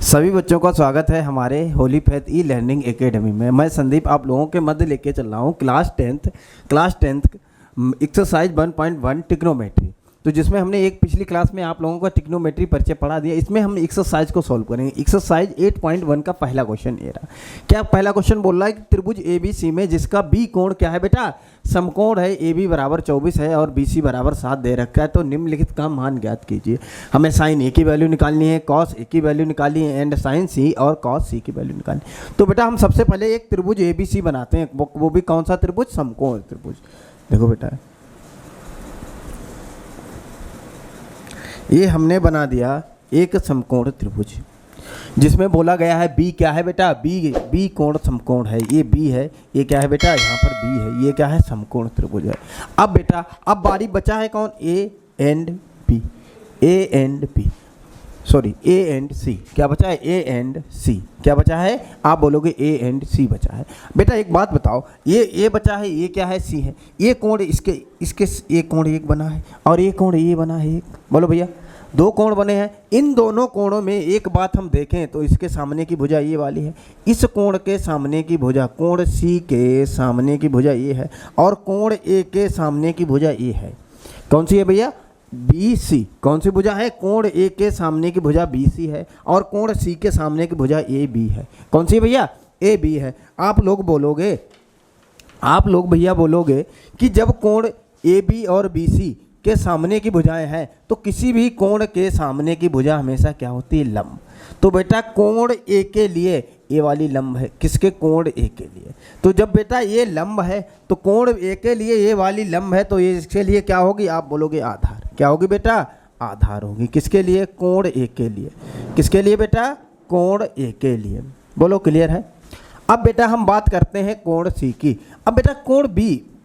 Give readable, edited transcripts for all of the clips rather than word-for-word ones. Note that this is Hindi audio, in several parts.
सभी बच्चों का स्वागत है हमारे Holi faith e learning academy में। मैं संदीप आप लोगों के मध्य लेके चल रहा हूँ क्लास टेंथ एक्सरसाइज 1.1 ट्रिग्नोमेट्री। तो जिसमें हमने एक पिछली क्लास में आप लोगों को ट्रिग्नोमेट्री परिचय पढ़ा दिया। इसमें हम एक्सरसाइज को सॉल्व करेंगे। एक्सरसाइज 8.1 का पहला क्वेश्चन ये रहा। क्या पहला क्वेश्चन बोल रहा है कि त्रिभुज ABC में जिसका बी कोण क्या है बेटा, समकोण है। AB बराबर 24 है और BC बराबर 7 दे रखा है। तो निम्नलिखित का मान ज्ञात कीजिए। हमें साइन A की वैल्यू निकालनी है, कॉस A की वैल्यू निकालनी है एंड साइन C और कॉस C की वैल्यू निकालनी। तो बेटा हम सबसे पहले एक त्रिभुज ABC बनाते हैं। वो भी कौन सा त्रिभुज, समकोण त्रिभुज। देखो बेटा ये हमने बना दिया एक समकोण त्रिभुज जिसमें बोला गया है बी क्या है बेटा, बी कोण समकोण है। ये बी है, ये क्या है बेटा, यहाँ पर बी है, ये क्या है, समकोण त्रिभुज है। अब बेटा अब बारी बचा है कौन, ए एंड सी। क्या बचा है, ए एंड सी। क्या बचा है, आप बोलोगे ए एंड सी बचा है। बेटा एक बात बताओ, ये बचा है, ये क्या है, सी है। ये कोण इसके ये कोण एक बना है और ये कोण ये बना है एक। बोलो भैया दो कोण बने हैं। इन दोनों कोणों में एक बात हम देखें तो इसके सामने की भुजा ये वाली है, इस कोण के सामने की भुजा, कोण सी के सामने की भुजा ये है और कोण ए के सामने की भुजा ये है। कौन सी है भैया, BC। कौन सी भुजा है, कोण ए के सामने की भुजा BC है और कोण सी के सामने की भुजा AB है। कौन सी भैया, AB है। आप लोग भैया बोलोगे कि जब कोण AB और BC के सामने की भुजाएं हैं तो किसी भी कोण के सामने की भुजा हमेशा क्या होती है, लंब। तो बेटा कोण A के लिए ये वाली लंब है, किसके, कोण A के लिए। तो जब बेटा ये लंब है तो कोण A के लिए ये वाली लंब है, तो ये इसके लिए क्या होगी, आप बोलोगे आधार। क्या होगी बेटा, आधार होगी। किसके लिए, कोण A के लिए। किसके लिए बेटा, कोण A के लिए। बोलो क्लियर है। अब बेटा हम बात करते हैं कोण C की। अब बेटा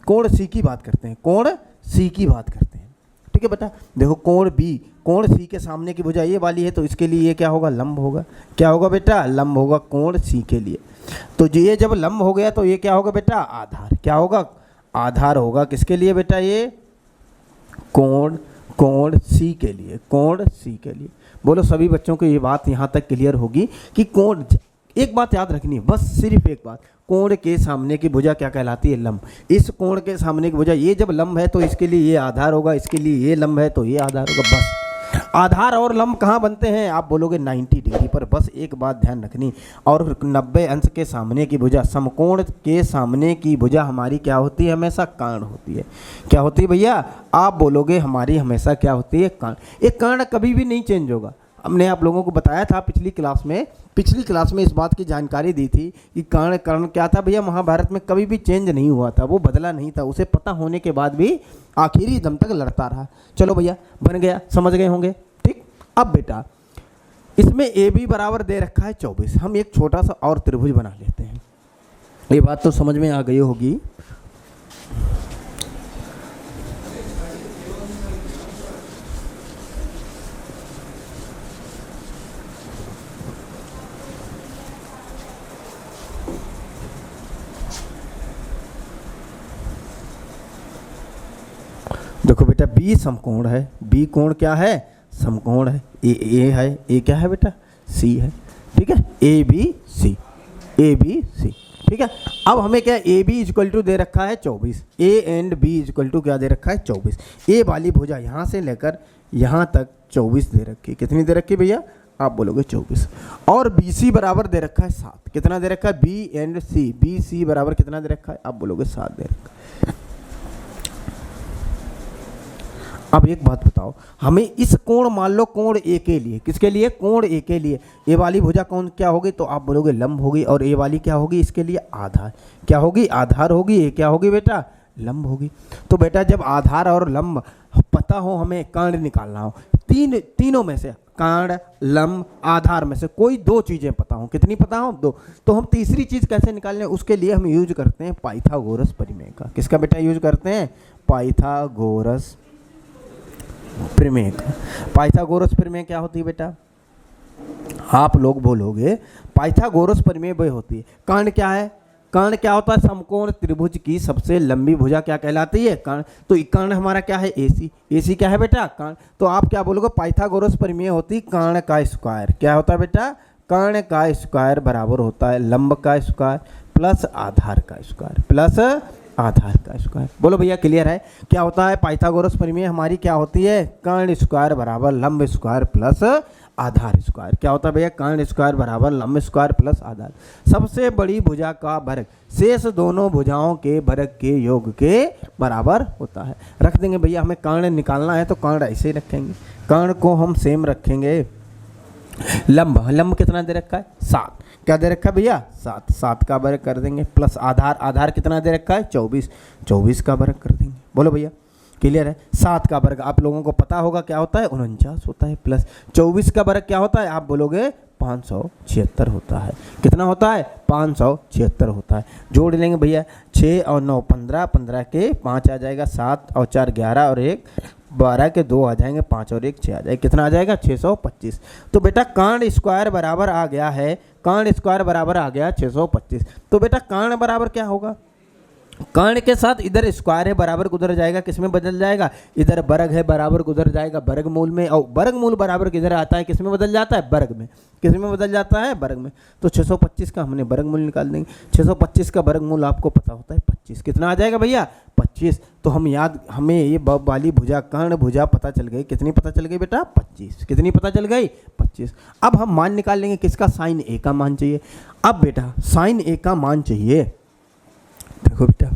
कोण C की बात करते हैं, कोण C की बात करते हैं। ठीक है बेटा, देखो कोण B, कोण C के सामने की भुजा ये वाली है तो इसके लिए ये क्या होगा, लंब होगा। क्या होगा बेटा, लंब होगा कोण C के लिए। तो ये जब लंब हो गया तो ये क्या होगा बेटा, आधार। क्या होगा, आधार होगा। किसके लिए बेटा, ये कोण C के लिए, कोण C के लिए। बोलो सभी बच्चों को ये बात यहाँ तक क्लियर होगी कि कोण, एक बात याद रखनी है बस, सिर्फ एक बात, कोण के सामने की भुजा क्या कहलाती है, लंब। इस कोण के सामने की भुजा ये जब लंब है तो इसके लिए ये आधार होगा, इसके लिए ये लंब है तो ये आधार होगा। बस आधार और लंब कहाँ बनते हैं, आप बोलोगे 90 डिग्री पर। बस एक बात ध्यान रखनी, और 90 अंश के सामने की भुजा, समकोण के सामने की भुजा हमारी क्या होती है, हमेशा कर्ण होती है। क्या होती है भैया, आप बोलोगे हमारी हमेशा क्या होती है, कर्ण। एक कर्ण कभी भी नहीं चेंज होगा। हमने आप लोगों को बताया था पिछली क्लास में इस बात की जानकारी दी थी कि कर्ण क्या था भैया, महाभारत में कभी भी चेंज नहीं हुआ था, वो बदला नहीं था। उसे पता होने के बाद भी आखिरी दम तक लड़ता रहा। चलो भैया बन गया, समझ गए होंगे। ठीक, अब बेटा इसमें AB बराबर दे रखा है 24। हम एक छोटा सा और त्रिभुज बना लेते हैं। ये बात तो समझ में आ गई होगी। देखो बेटा B समकोण है, B कोण क्या है, समकोण है। A है, A क्या है बेटा, C है। ठीक है, ABC। ठीक है, अब हमें क्या, AB इक्वल टू दे रखा है 24, A and B equal to क्या दे रखा है, 24। A वाली भुजा यहाँ से लेकर यहाँ तक 24 दे रखी। कितनी दे रखी भैया, आप बोलोगे 24। और BC बराबर दे रखा है 7। कितना दे रखा है, B एंड C, BC बराबर कितना दे रखा है, आप बोलोगे 7 दे रखा है। अब एक बात बताओ, हमें इस कोण, मान लो कोण A के लिए, किसके लिए, कोण A के लिए ये वाली भुजा कौन क्या होगी, तो आप बोलोगे लंब होगी। और ये वाली क्या होगी, इसके लिए आधार। क्या होगी, आधार होगी। ये क्या होगी बेटा, लंब होगी। तो बेटा जब आधार और लंब पता हो, हमें कर्ण निकालना हो, तीनों में से, कर्ण, लंब, आधार में से कोई दो चीज़ें पता हो। कितनी पता हो, दो। तो हम तीसरी चीज़ कैसे निकालने, उसके लिए हम यूज करते हैं पाइथागोरस प्रमेय का। किसका बेटा यूज करते हैं, पाइथागोरस प्रमेय का। पाइथागोरस प्रमेय क्या होती है बेटा, आप लोग बोलोगे पाइथागोरस प्रमेय वह होती है, कर्ण क्या है, कर्ण क्या होता है, समकोण त्रिभुज की सबसे लंबी भुजा क्या कहलाती है, कर्ण। तो कर्ण हमारा क्या है, AC। AC क्या है बेटा, कर्ण। तो आप क्या बोलोगे, पाइथागोरस प्रमेय होती कर्ण का स्क्वायर। क्या होता है बेटा, कर्ण का स्क्वायर बराबर होता है लंब का स्क्वायर प्लस आधार का स्क्वायर प्लस आधार का स्क्वायर। बोलो भैया क्लियर है? क्या होता है पाइथागोरस प्रमेय हमारी क्या होती है? कर्ण स्क्वायर बराबर लंब स्क्वायर प्लस आधार स्क्वायर। क्या होता है भैया? कर्ण स्क्वायर बराबर लंब स्क्वायर प्लस आधार। सबसे बड़ी भुजा का वर्ग शेष दोनों भुजाओं के वर्ग के योग के बराबर होता है। रख देंगे भैया, हमें कर्ण निकालना है तो कर्ण ऐसे ही रखेंगे, कर्ण को हम सेम रखेंगे। लंब, लंब कितना दे रखा है? 7। क्या दे रखा है भैया? 7। 7 का वर्ग कर देंगे प्लस आधार, आधार कितना दे रखा है? 24। 24 का वर्ग कर देंगे। बोलो भैया क्लियर है? 7 का वर्ग आप लोगों को पता होगा क्या होता है? 49 होता है प्लस 24 का वर्ग क्या होता है? आप बोलोगे 576 होता है। कितना होता है? 576 होता है। जोड़ लेंगे भैया, 6 और 9 15, 15 के 5 आ जाएगा, 7 और 4 11 और 1 12 के 2 आ जाएंगे, 5 और 1 6 आ जाएगा। कितना आ जाएगा? 625। तो बेटा कर्ण स्क्वायर बराबर आ गया है, कर्ण स्क्वायर बराबर आ गया 625। तो बेटा कर्ण बराबर क्या होगा? कर्ण के साथ इधर स्क्वायर है बराबर उधर जाएगा, किस में बदल जाएगा? इधर वर्ग है बराबर उधर जाएगा वर्गमूल में, और वर्गमूल बराबर किधर आता है? किस में बदल जाता है? वर्ग में। किस में बदल जाता है? वर्ग में। तो 625 का हमने वर्गमूल निकाल देंगे। 625 का वर्गमूल आपको पता होता है 25। कितना आ जाएगा भैया? 25। तो हमें ये वाली भुजा कर्ण भुजा पता चल गई। कितनी पता चल गई बेटा? 25। कितनी पता चल गई? 25। अब हम मान निकाल लेंगे किसका? साइन ए का मान चाहिए। अब बेटा साइन ए का मान चाहिए, देखो बेटा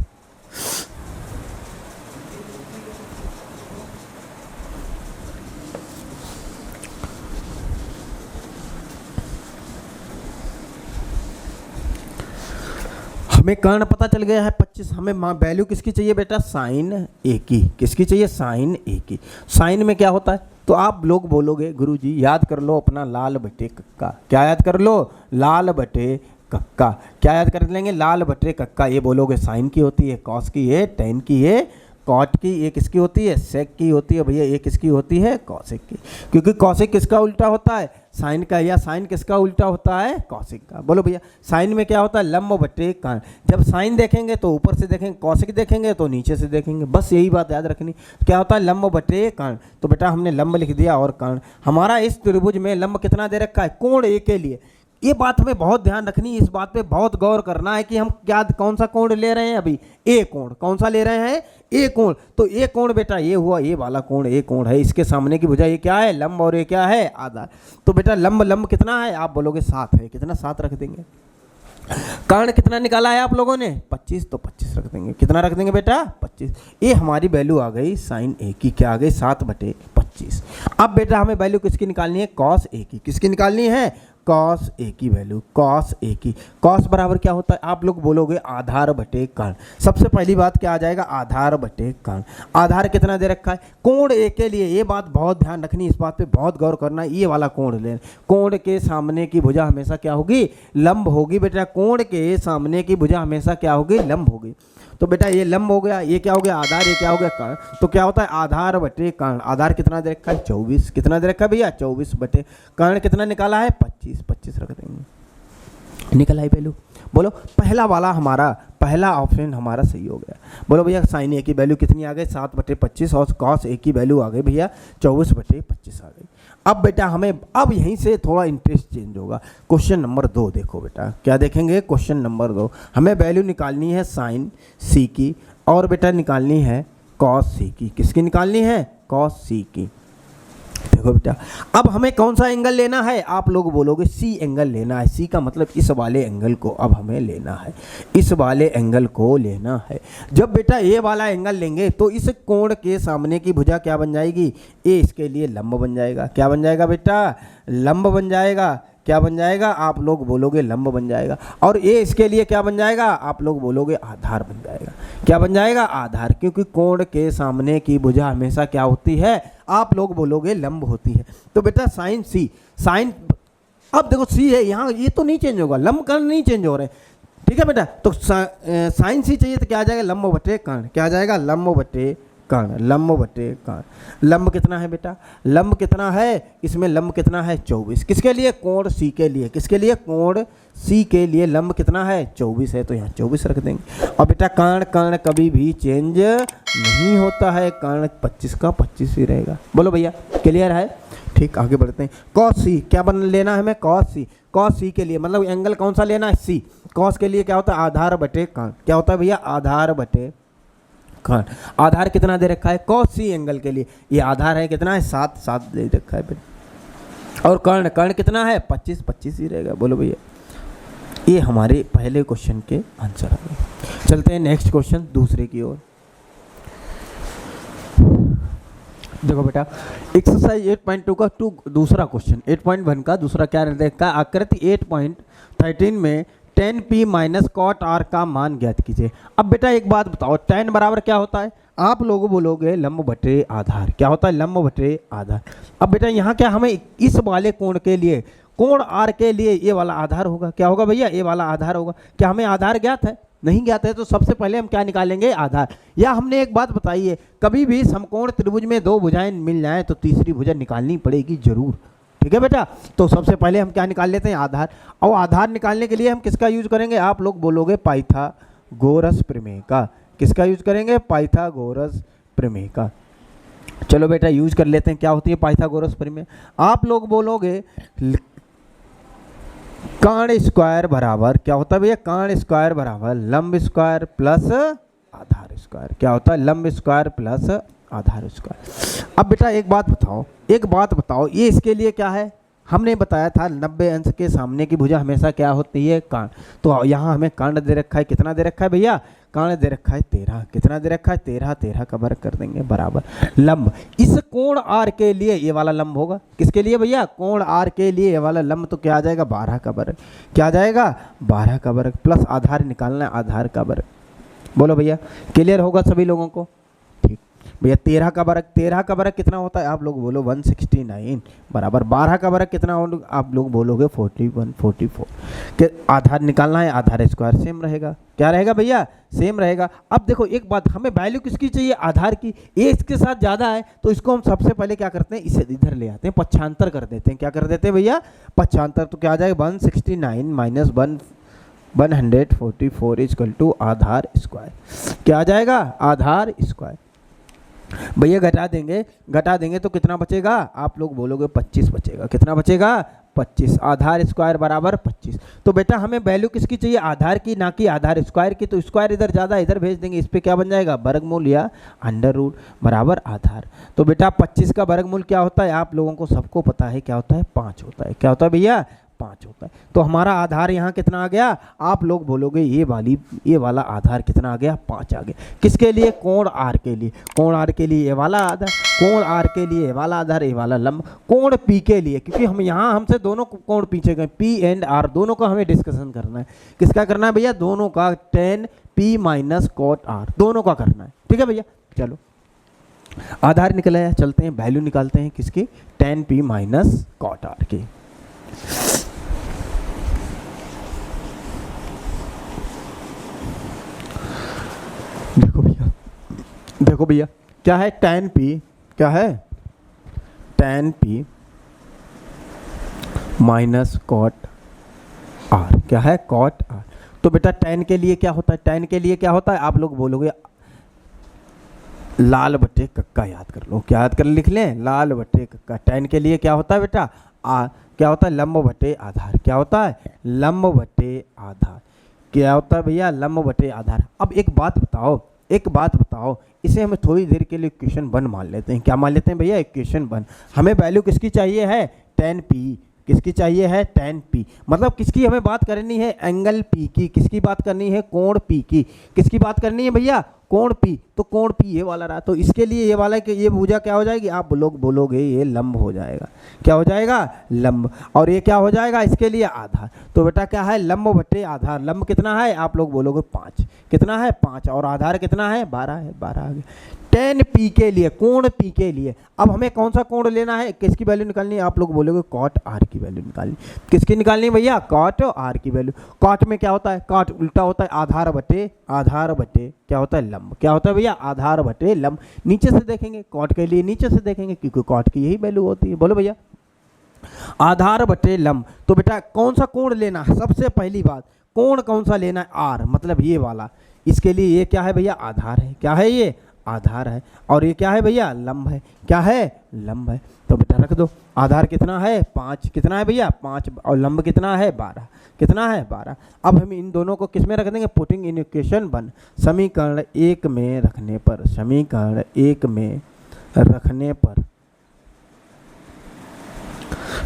हमें कर्ण पता चल गया है 25। हमें वैल्यू किसकी चाहिए बेटा? साइन ए की। किसकी चाहिए? साइन ए की। साइन में क्या होता है? तो आप लोग बोलोगे गुरुजी याद कर लो अपना लाल बटे कक्का। क्या याद कर लो? लाल बटे कक्का। क्या याद कर लेंगे? लाल बटे कक्का। ये बोलोगे साइन की होती है, कॉस की है, टेन की है, कॉट की, ये किसकी होती है? सेक की होती है भैया, ये किसकी होती है? कॉसेक की। क्योंकि कॉसेक किसका उल्टा होता है? साइन का। या साइन किसका उल्टा होता है? कॉसेक का। बोलो भैया साइन में क्या होता है? लंब बटे कर्ण। जब साइन देखेंगे तो ऊपर से देखेंगे, कॉसेक देखेंगे तो नीचे से देखेंगे, बस यही बात याद रखनी। क्या होता है? लंब बटे कर्ण। तो बेटा हमने लंब लिख दिया और कर्ण। हमारा इस त्रिभुज में लंब कितना दे रखा है? कोण ए के लिए। ये बात हमें बहुत ध्यान रखनी है, इस बात पे बहुत गौर करना है कि हम क्या कौन सा कोण ले रहे हैं अभी? ए कोण। कौन सा ले रहे हैं? ए कोण। तो ए कोण बेटा ये हुआ, ये वाला कोण ए कोण है। इसके सामने की भुजा ये क्या है? लंब, और ये क्या है? आधार। तो बेटा लंब, लंब कितना है? आप बोलोगे 7 है। कितना? 7 रख देंगे। कर्ण कितना निकाला है आप लोगों ने? 25। तो 25 रख देंगे। कितना रख देंगे बेटा? 25। ये हमारी वैल्यू आ गई साइन ए की। क्या आ गई? 7/25। अब बेटा हमें वैल्यू किसकी निकालनी है? कॉस ए की। किसकी निकालनी है? कॉस ए की वैल्यू। कॉस ए की। कॉस बराबर क्या होता है? आप लोग बोलोगे आधार बटे कर्ण। सबसे पहली बात क्या आ जाएगा? आधार बटे कर्ण। आधार कितना दे रखा है? कोण ए के लिए। ये बात बहुत ध्यान रखनी, इस बात पे बहुत गौर करना। ये वाला कोण ले, कोण के सामने की भुजा हमेशा क्या होगी? लंब होगी बेटा। कोण के सामने की भुजा हमेशा क्या होगी? लंब होगी। तो बेटा ये लंब हो गया, ये क्या हो गया? आधार। ये क्या हो गया? कर्ण। तो क्या होता है? आधार बटे कर्ण। आधार कितना दे रखा है? 24। कितना दे रखा है भैया? 24 बटे कर्ण कितना निकाला है? 25। 25 रख देंगे। निकल आई वैल्यू। बोलो पहला वाला हमारा, पहला ऑप्शन हमारा सही हो गया। बोलो भैया साइन ए की वैल्यू कितनी आ गई? 7/25। और कॉस ए की वैल्यू आ गई भैया 24/25 आ गई। अब बेटा हमें अब यहीं से थोड़ा इंटरेस्ट चेंज होगा। क्वेश्चन नंबर 2 देखो बेटा, क्या देखेंगे? क्वेश्चन नंबर 2 हमें वैल्यू निकालनी है साइन सी की, और बेटा निकालनी है कॉस सी की। किसकी निकालनी है? कॉस सी की। देखो बेटा अब हमें कौन सा एंगल लेना है? आप लोग बोलोगे सी एंगल लेना है। सी का मतलब इस वाले एंगल को अब हमें लेना है, इस वाले एंगल को लेना है। जब बेटा ये वाला एंगल लेंगे तो इस कोण के सामने की भुजा क्या बन जाएगी? ए इसके लिए लंब बन जाएगा। क्या बन जाएगा बेटा? लंब बन जाएगा। क्या बन जाएगा? आप लोग बोलोगे लंब बन जाएगा। और ये इसके लिए क्या बन जाएगा? आप लोग बोलोगे आधार बन जाएगा। क्या बन जाएगा? आधार। क्योंकि कोण के सामने की भुजा हमेशा क्या होती है? आप लोग बोलोगे लंब होती है। तो बेटा साइन सी, साइन अब देखो सी है यहाँ, ये तो नहीं चेंज होगा, लंब कर्ण नहीं चेंज हो रहे, ठीक है बेटा। तो साइन सी चाहिए तो क्या आ जाएगा? लंब बटे कर्ण। क्या आ जाएगा? लंब बटे कर्ण। लंब बटे कर्ण। लंब कितना है बेटा? लंब कितना है? इसमें लंब कितना है? 24। किसके लिए? कोण सी के लिए। किसके लिए? कोण सी के लिए लंब कितना है? 24 है। तो यहाँ 24 रख देंगे। और बेटा कर्ण, कर्ण कभी भी चेंज नहीं होता है। कर्ण 25 का 25 ही रहेगा। बोलो भैया क्लियर है? ठीक, आगे बढ़ते हैं। कॉस सी क्या बन लेना है हमें, कॉस सी। कॉस सी के लिए मतलब एंगल कौन सा लेना है, सी। कॉस के लिए क्या होता है, आधार बटे कान। क्या होता है भैया, आधार बटे कान। आधार कितना दे रखा है कॉस सी एंगल के लिए, ये आधार है कितना है 7, 7 दे रखा है बेटा। और कर्ण, कर्ण कितना है 25, 25 ही रहेगा। बोलो भैया, ये हमारे पहले क्वेश्चन के आंसर आ गए। चलते हैं नेक्स्ट क्वेश्चन दूसरे की ओर। देखो बेटा एक्सरसाइज 8.2 का दूसरा क्वेश्चन, 8.1 का दूसरा क्या रहता है, आकृति 8.13 में tan p minus cot r का मान ज्ञात कीजिए। अब बेटा एक बात बताओ, tan बराबर क्या होता है, आप लोग बोलोगे लंब बटे आधार। क्या होता है, लंब बटे आधार। अब बेटा यहाँ क्या हमें इस वाले कोण के लिए, कोण r के लिए ये वाला आधार होगा। क्या होगा भैया, ये वाला आधार होगा। क्या हमें आधार ज्ञात है, नहीं ज्ञात है, तो सबसे पहले हम क्या निकालेंगे, आधार। या हमने एक बात बताई है, कभी भी समकोण त्रिभुज में दो भुजाएं मिल जाएं तो तीसरी भुजा निकालनी पड़ेगी जरूर। ठीक है बेटा, तो सबसे पहले हम क्या निकाल लेते हैं, आधार। और आधार निकालने के लिए हम किसका यूज करेंगे, आप लोग बोलोगे पाइथागोरस प्रमेय का। किसका यूज करेंगे, पाइथागोरस प्रमेय का। चलो बेटा यूज कर लेते हैं। क्या होती है पाइथागोरस प्रमेय, आप लोग बोलोगे कर्ण स्क्वायर बराबर, क्या होता है भैया, कर्ण स्क्वायर बराबर लंब स्क्वायर प्लस आधार स्क्वायर। क्या होता है, लंब स्क्वायर प्लस आधार स्क्वायर। अब बेटा एक बात बताओ, ये इसके लिए क्या है, हमने बताया था 90 अंश के सामने की भुजा हमेशा क्या होती है, कर्ण। तो यहाँ हमें कर्ण दे रखा है, कितना दे रखा है भैया, कर्ण दे रखा है 13। कितना दे रखा है 13, 13 का वर्ग कर देंगे बराबर लंब। इस कोण r के लिए ये वाला लंब होगा, किसके लिए भैया, कोण r के लिए ये वाला लंब, तो क्या आ जाएगा 12 का वर्ग। क्या आ जाएगा 12 का वर्ग प्लस आधार निकालना है, आधार का वर्ग। बोलो भैया क्लियर होगा सभी लोगों को। ठीक भैया 13 का वर्ग, 13 का वर्ग कितना होता है, आप लोग बोलो 169 बराबर 12 का वर्ग कितना हो, आप लोग बोलोगे 41, 44 के आधार निकालना है, आधार स्क्वायर सेम रहेगा। क्या रहेगा भैया, सेम रहेगा। अब देखो एक बात, हमें वैल्यू किसकी चाहिए, आधार की। ये इसके साथ ज़्यादा है तो इसको हम सबसे पहले क्या करते हैं, इसे इधर ले आते हैं, पक्षांतर कर देते हैं। क्या कर देते हैं भैया, पक्षांतर। तो क्या आ जाएगा 169 माइनस 144 इक्वल टू आधार स्क्वायर। क्या आ जाएगा, आधार स्क्वायर। भैया घटा देंगे तो कितना बचेगा, आप लोग बोलोगे 25 बचेगा। कितना बचेगा 25, आधार स्क्वायर बराबर 25। तो बेटा हमें वैल्यू किसकी चाहिए, आधार की, ना कि आधार स्क्वायर की। तो स्क्वायर इधर ज़्यादा इधर भेज देंगे, इस पे क्या बन जाएगा, वर्गमूल या अंडर रूट बराबर आधार। तो बेटा 25 का वर्गमूल क्या होता है, आप लोगों को सबको पता है क्या होता है, 5 होता है। क्या होता है भैया, 5 होता है। तो हमारा आधार यहाँ कितना आ गया, आप लोग बोलोगे ये वाला आधार कितना आ गया, 5 आ गया। किसके लिए, कोण r के लिए। कोण r के लिए ये वाला आधार, कोण r के लिए ये वाला आधार, ये वाला लंब। कोण p के लिए, क्योंकि हम यहाँ हमसे दोनों कोण पीछे गए, p एंड r दोनों का हमें डिस्कशन करना है। किसका करना है भैया, दोनों का, tan p minus cot r दोनों का करना है। ठीक है भैया, चलो आधार निकला है, चलते हैं वैल्यू निकालते हैं किसकी, tan p minus cot r की। देखो भैया क्या है, tan p, क्या है tan p minus cot r। क्या है, कॉट r। तो बेटा tan के लिए क्या होता है, tan के लिए क्या होता है, आप लोग बोलोगे लाल बटे कक्का याद कर लो। क्या याद कर लिख लें, लाल बटे कक्का। tan के लिए क्या होता है बेटा, क्या होता है, लंब बटे आधार। क्या होता है, लंब बटे आधार। क्या होता है भैया, लंब बटे आधार। अब एक बात बताओ, इसे हमें थोड़ी देर के लिए इक्वेशन 1 मान लेते हैं। क्या मान लेते हैं भैया, इक्वेशन 1। हमें वैल्यू किसकी चाहिए है, tan p। किसकी चाहिए है, tan p। मतलब किसकी हमें बात करनी है, एंगल p की। किसकी बात करनी है, कोण p की। किसकी बात करनी है भैया, कोण p। तो कोण p ये वाला रहा, तो इसके लिए ये वाला कि ये भुजा क्या हो जाएगी, आप लोग बोलोगे ये लंब हो जाएगा। क्या हो जाएगा, लंब। और ये क्या हो जाएगा, इसके लिए आधार। तो बेटा क्या है, लंब बटे आधार। लंब कितना है, आप लोग बोलोगे 5। कितना है, 5। और आधार कितना है, 12 है, 12 आ गया। tan p के लिए, कोण p के लिए अब हमें कौन सा कोण लेना है, किसकी वैल्यू निकालनी है, आप लोग बोलोगे कॉट r की वैल्यू निकालनी। किसकी निकालनी है भैया, कॉट r की वैल्यू। कॉट में क्या होता है, कॉट उल्टा होता है, आधार बटे क्या होता है, लंब। क्या होता है भैया, आधार बटे लंब। नीचे से देखेंगे, कॉट के लिए नीचे से देखेंगे, क्योंकि कॉट की यही वैल्यू होती है। बोलो भैया, आधार बटे लंब। तो बेटा कौन सा कोण लेना है, सबसे पहली बात कोण कौन सा लेना है, r, मतलब ये वाला। इसके लिए ये क्या है भैया, आधार है। क्या है, ये आधार है। और ये क्या है भैया, लंब है। क्या है, लंब है। तो बेटा रख दो, आधार कितना है 5, कितना है भैया 5, और लंब कितना है 12, कितना है 12। अब हम इन दोनों को किस में रख देंगे, पुटिंग इन इक्वेशन 1, समीकरण 1 में रखने पर, समीकरण 1 में रखने पर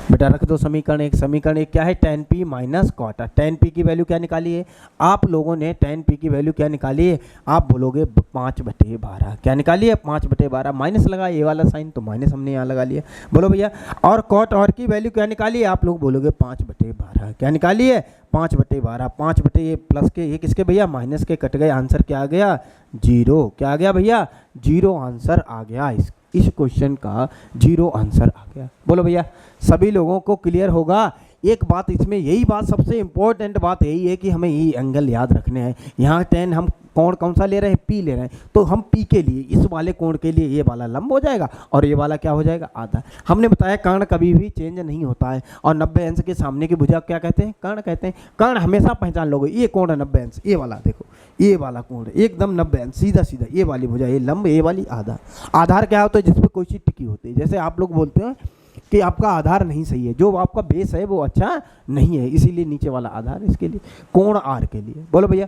बेटा रख दो समीकरण 1। समीकरण 1 क्या है, tan p माइनस कॉटा। tan p की वैल्यू क्या निकाली है आप लोगों ने, tan p की वैल्यू क्या निकाली है, आप बोलोगे 5/12। क्या निकाली है 5/12, माइनस लगा ये वाला साइन तो माइनस हमने यहाँ लगा लिया, बोलो भैया। और कॉट और की वैल्यू क्या निकाली है, आप लोग बोलोगे 5/12। क्या निकाली है 5/12, 5 बटे ये प्लस के ये किसके भैया माइनस के कट गए, आंसर क्या आ गया 0। क्या आ गया भैया 0 आंसर आ गया, इस क्वेश्चन का 0 आंसर आ गया। बोलो भैया सभी लोगों को क्लियर होगा। एक बात इसमें यही बात सबसे इंपॉर्टेंट बात यही है कि हमें ये एंगल याद रखने हैं। यहाँ 10 हम कोण कौन सा ले रहे हैं, पी ले रहे हैं, तो हम पी के लिए इस वाले कोण के लिए ये वाला लंब हो जाएगा और ये वाला क्या हो जाएगा आधा। हमने बताया कर्ण कभी भी चेंज नहीं होता है और 90 अंश के सामने की भुजा क्या कहते हैं, कर्ण कहते हैं। कर्ण हमेशा पहचान लोगे, ये कोण है 90 अंश, ये वाला देखो ये वाला कोण एकदम 90 अंश सीधा सीधा, ये वाली भुजा ये लंब, ये वाली आधा। आधार क्या होता है, जिसपे कोई चीज़ टिकी होती है। जैसे आप लोग बोलते हैं कि आपका आधार नहीं सही है, जो आपका बेस है वो अच्छा नहीं है, इसीलिए नीचे वाला आधार इसके लिए कोण आर के लिए। बोलो भैया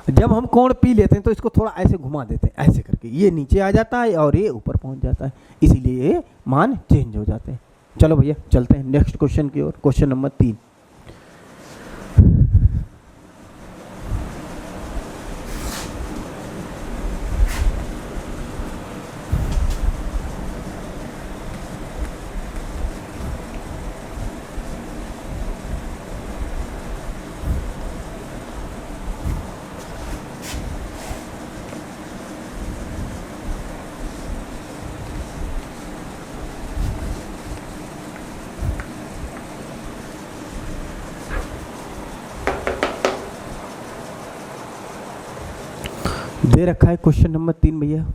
जब हम कोण पी लेते हैं तो इसको थोड़ा ऐसे घुमा देते हैं, ऐसे करके ये नीचे आ जाता है और ये ऊपर पहुंच जाता है, इसीलिए ये मान चेंज हो जाते हैं। चलो भैया चलते हैं नेक्स्ट क्वेश्चन की ओर, क्वेश्चन नंबर 3। दे रखा है क्वेश्चन नंबर 3 भैया।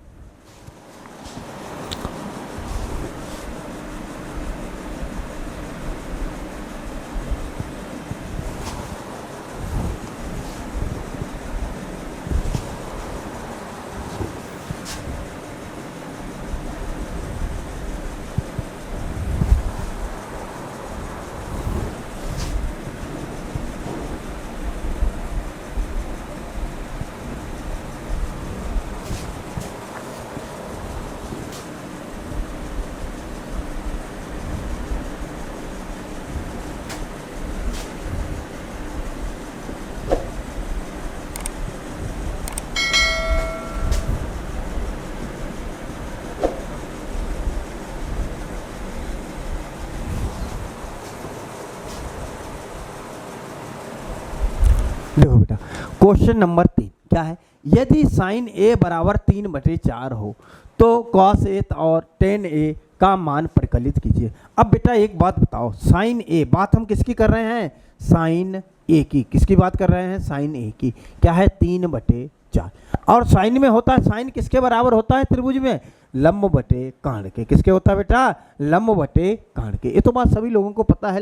देखो बेटा क्वेश्चन नंबर 3 क्या है, यदि साइन ए बराबर 3/4 हो तो कॉस ए और टेन ए का मान परिकलित कीजिए। अब बेटा एक बात बताओ, साइन ए, बात हम किसकी कर रहे हैं, साइन ए की। किसकी बात कर रहे हैं, साइन ए की। क्या है 3/4, और साइन में होता है, साइन किसके बराबर होता है त्रिभुज में, लंब बटे कर्ण के। किसके होता है बेटा, लंब बटे कर्ण के। ये तो बात सभी लोगों को पता है,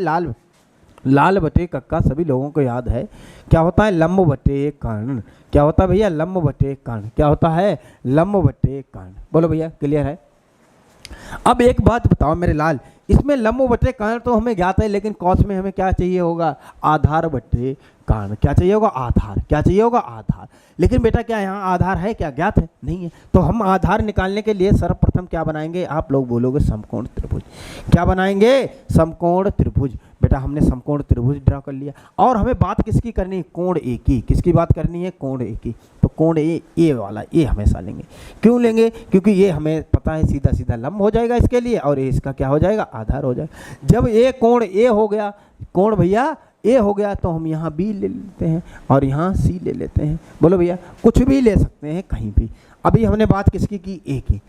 लाल बटे कक्का सभी लोगों को याद है। क्या होता है, लंब बटे कर्ण। क्या होता है भैया, लंब बटे कर्ण। क्या होता है, लंब बटे कर्ण। बोलो भैया क्लियर है। अब एक बात बताओ मेरे लाल, इसमें लंब बटे कर्ण तो हमें ज्ञात है, लेकिन कॉस में हमें क्या चाहिए होगा, आधार बटे कर्ण। क्या चाहिए होगा, आधार। क्या चाहिए होगा, आधार। लेकिन बेटा क्या यहाँ आधार है, क्या ज्ञात है, नहीं है। तो हम आधार निकालने के लिए सर्वप्रथम क्या बनाएंगे, आप लोग बोलोगे समकोण त्रिभुज। क्या बनाएंगे, समकोण त्रिभुज। बेटा हमने समकोण त्रिभुज ड्रा कर लिया, और हमें बात किसकी करनी है, कोण ए की। किसकी बात करनी है, कोण ए की। तो कोण ए वाला ए हमेशा लेंगे। क्यों लेंगे, क्योंकि ये हमें पता है सीधा सीधा लंब हो जाएगा इसके लिए, और ए इसका क्या हो जाएगा, आधार हो जाएगा। जब ए कोण ए हो गया, कोण भैया ए हो गया, तो हम यहाँ बी ले लेते हैं और यहाँ सी ले लेते हैं। बोलो भैया कुछ भी ले सकते हैं कहीं भी। अभी हमने बात किसकी की, ए की।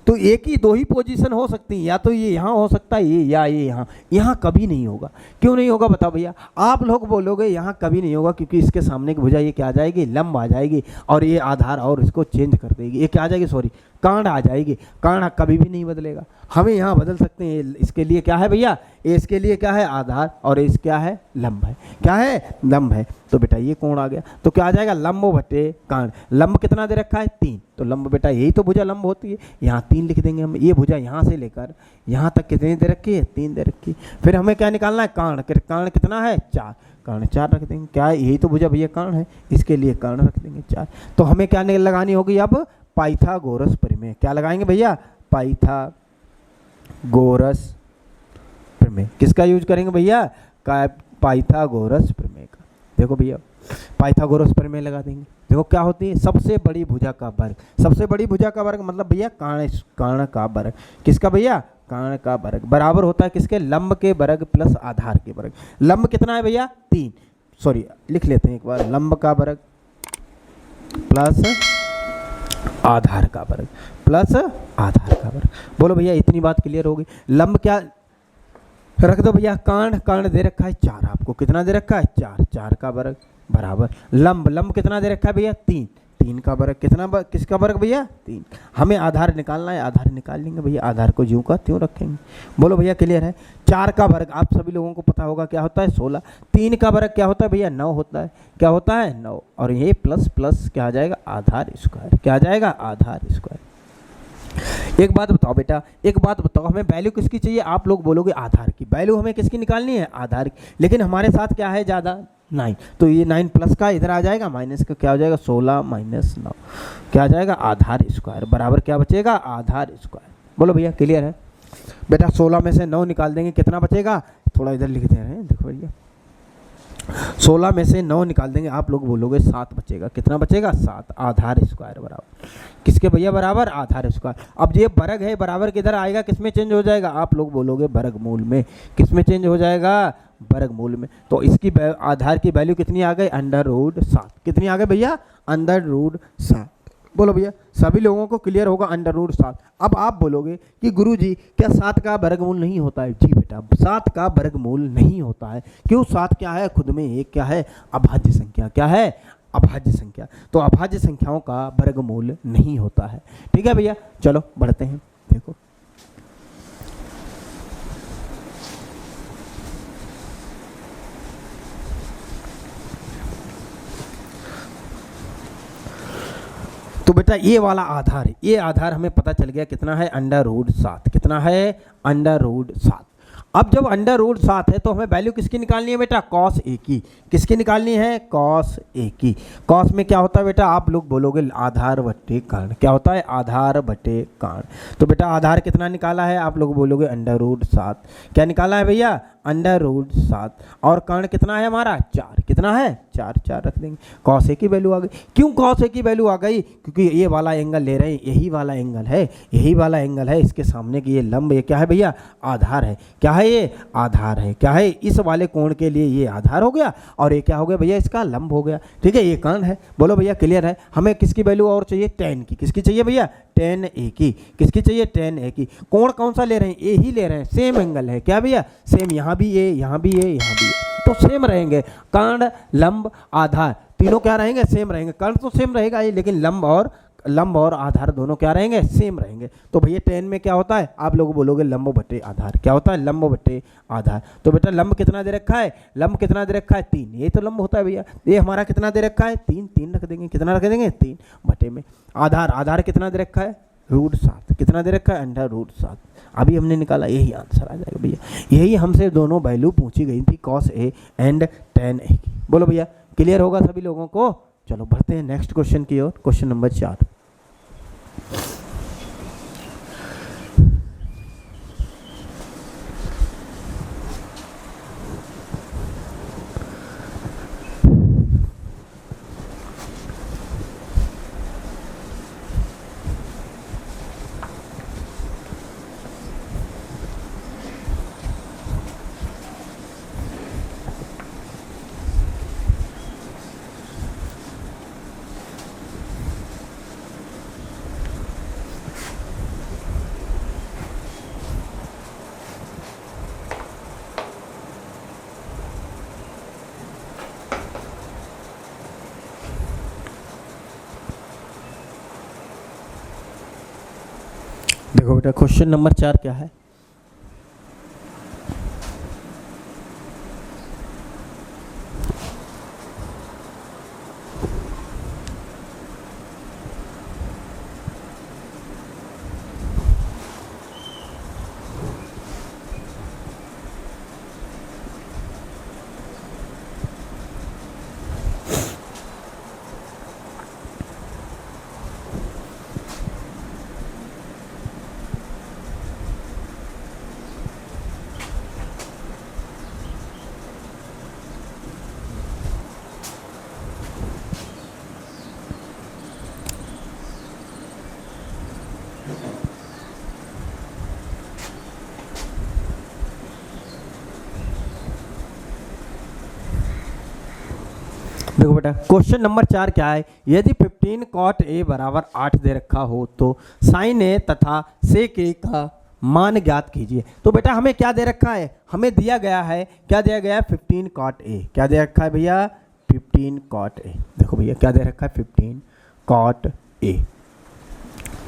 तो ए की दो ही पोजीशन हो सकती है, या तो ये यहाँ हो सकता है ये, या ये यहाँ। यहाँ कभी नहीं होगा। क्यों नहीं होगा बताओ भैया, आप लोग बोलोगे यहाँ कभी नहीं होगा, क्योंकि इसके सामने की भुजा ये क्या आ जाएगी, लंब आ जाएगी, और ये आधार और इसको चेंज कर देगी। ये क्या आ जाएगी, सॉरी कर्ण आ जाएगी। कर्ण कभी भी नहीं बदलेगा। हमें यहाँ बदल सकते हैं, इसके लिए क्या है भैया, ए इसके लिए क्या है आधार और ए क्या है लंब है, क्या है लंब है। तो बेटा ये कोण आ गया, तो क्या आ जाएगा लंब बटे कर्ण। लंब कितना दे रखा है 3, तो लंब बेटा यही तो भुजा लंब होती है, यहाँ 3 लिख देंगे हम। ये भुजा यहाँ से लेकर यहाँ तक कितनी दे रखी है 3 दे रखी। फिर हमें क्या निकालना है कर्ण, कर्ण कितना है 4, कर्ण 4 रख देंगे। क्या यही तो भुजा भैया कर्ण है, इसके लिए कर्ण रख देंगे 4। तो हमें क्या लगानी होगी अब पाइथागोरस प्रमेय। क्या लगाएंगे भैया पाइथागोरस प्रमेय। किसका यूज करेंगे भैया पाइथागोरस प्रमेय का। देखो भैया पाइथागोरस प्रमेय लगा देंगे। देखो क्या होती है सबसे बड़ी भुजा का वर्ग, सबसे बड़ी भुजा का वर्ग मतलब भैया कर्ण का वर्ग। किसका भैया कर्ण का वर्ग बराबर होता है किसके लंब के वर्ग प्लस आधार के वर्ग। लंब कितना है भैया 3, सॉरी लिख लेते हैं एक बार, लंब का वर्ग प्लस आधार का वर्ग प्लस आधार का वर्ग। बोलो भैया इतनी बात क्लियर होगी। लंब क्या रख दो भैया कर्ण, कर्ण दे रखा है 4 आपको, कितना दे रखा है 4, 4 का वर्ग बराबर लंब, लंब कितना दे रखा है भैया 3, 3 का वर्ग कितना किसका वर्ग भैया 3। हमें आधार निकालना है, आधार निकाल लेंगे भैया, आधार को ज्यों का त्यों रखेंगे। बोलो भैया क्लियर है। 4 का वर्ग आप सभी लोगों को पता होगा क्या होता है 16, 3 का वर्ग क्या होता है भैया 9 होता है, क्या होता है 9, और ये प्लस प्लस क्या आ जाएगा आधार स्क्वायर, क्या आ जाएगा आधार स्क्वायर। एक बात बताओ बेटा, एक बात बताओ, हमें वैल्यू किसकी चाहिए, आप लोग बोलोगे आधार की। वैल्यू हमें किसकी निकालनी है आधार की, लेकिन हमारे साथ क्या है ज़्यादा 9, तो ये 9 प्लस का इधर आ जाएगा माइनस का, क्या हो जाएगा 16 माइनस 9, क्या आ जाएगा आधार स्क्वायर बराबर क्या बचेगा आधार स्क्वायर। बोलो भैया क्लियर है। बेटा 16 में से 9 निकाल देंगे कितना बचेगा, थोड़ा इधर लिख दे रहे हैं देखो भैया, 16 में से 9 निकाल देंगे आप लोग बोलोगे 7 बचेगा, कितना बचेगा 7, आधार स्क्वायर बराबर किसके भैया बराबर आधार स्क्वायर। अब ये वर्ग है बराबर किधर आएगा, किस में चेंज हो जाएगा, आप लोग बोलोगे वर्गमूल में, किस में चेंज हो जाएगा वर्गमूल में। तो इसकी आधार की वैल्यू कितनी आ गई √7, कितनी आ गई भैया √7। बोलो भैया सभी लोगों को क्लियर होगा √7। अब आप बोलोगे कि गुरुजी क्या 7 का वर्गमूल नहीं होता है। जी बेटा 7 का वर्गमूल नहीं होता है, क्यों 7 क्या है खुद में एक क्या है अभाज्य संख्या, क्या है अभाज्य संख्या, तो अभाज्य संख्याओं का वर्गमूल नहीं होता है। ठीक है भैया चलो बढ़ते हैं। देखो तो बेटा ये वाला आधार है, ये आधार हमें पता चल गया कितना है √7, कितना है √7। अब जब √7 है तो हमें वैल्यू किसकी निकालनी है बेटा cos A की, किसकी निकालनी है cos A की। cos में क्या होता है बेटा, आप लोग बोलोगे आधार बटे कर्ण, क्या होता है आधार बटे कर्ण। तो बेटा आधार कितना निकाला है, आप लोग बोलोगे √7, क्या निकाला है भैया √7, और कर्ण कितना है हमारा 4, कितना है 4, 4 रख देंगे। cos A की वैल्यू आ गई, क्यों cos A की वैल्यू आ गई, क्योंकि ये वाला एंगल ले रहे हैं, यही वाला एंगल है, यही वाला एंगल है, इसके सामने की ये लंब, ये क्या है भैया आधार है, क्या है ये आधार है, क्या है इस वाले कोण के लिए ये आधार हो गया, और ये क्या हो गया भैया इसका लंब हो गया। ठीक है ये कर्ण है। बोलो भैया क्लियर है। हमें किसकी वैल्यू और चाहिए tan की, किसकी चाहिए भैया tan A की, किसकी चाहिए tan A की। कोण कौन सा ले रहे हैं, ए ही ले रहे हैं, सेम एंगल है क्या भैया सेम, यहाँ भी ये यहाँ भी ये यहाँ भी ये, तो सेम रहेंगे, कर्ण लंब आधार तीनों क्या रहेंगे सेम रहेंगे। कर्ण तो सेम रहेगा ही, लेकिन लंब और आधार दोनों क्या रहेंगे सेम रहेंगे। तो भैया tan में क्या होता है, आप लोग बोलोगे लंब बटे आधार, क्या होता है लंब बटे आधार। तो बेटा लंब कितना दे रखा है, लंब कितना दे रखा है 3, ये तो लंब होता है भैया, ये हमारा कितना दे रखा है 3, 3 रख देंगे, कितना रख देंगे 3 बटे में आधार, आधार कितना दे रखा है √7, कितना दे रखा है √7। अभी हमने निकाला यही आंसर आ जाएगा भैया, यही हमसे दोनों वैल्यू पूछी गई थी cos A and tan A की। बोलो भैया क्लियर होगा सभी लोगों को। चलो बढ़ते हैं नेक्स्ट क्वेश्चन की ओर, क्वेश्चन नंबर 4। देखो बेटा क्वेश्चन नंबर 4 क्या है, देखो बेटा क्वेश्चन नंबर 4 क्या है, यदि 15 cot A बराबर 8 दे रखा हो तो sin A तथा sec A का मान ज्ञात कीजिए। तो बेटा हमें क्या दे रखा है, हमें दिया गया है, क्या दिया गया है 15 cot A, क्या दे रखा है भैया 15 cot A। देखो भैया क्या दे रखा है 15 cot A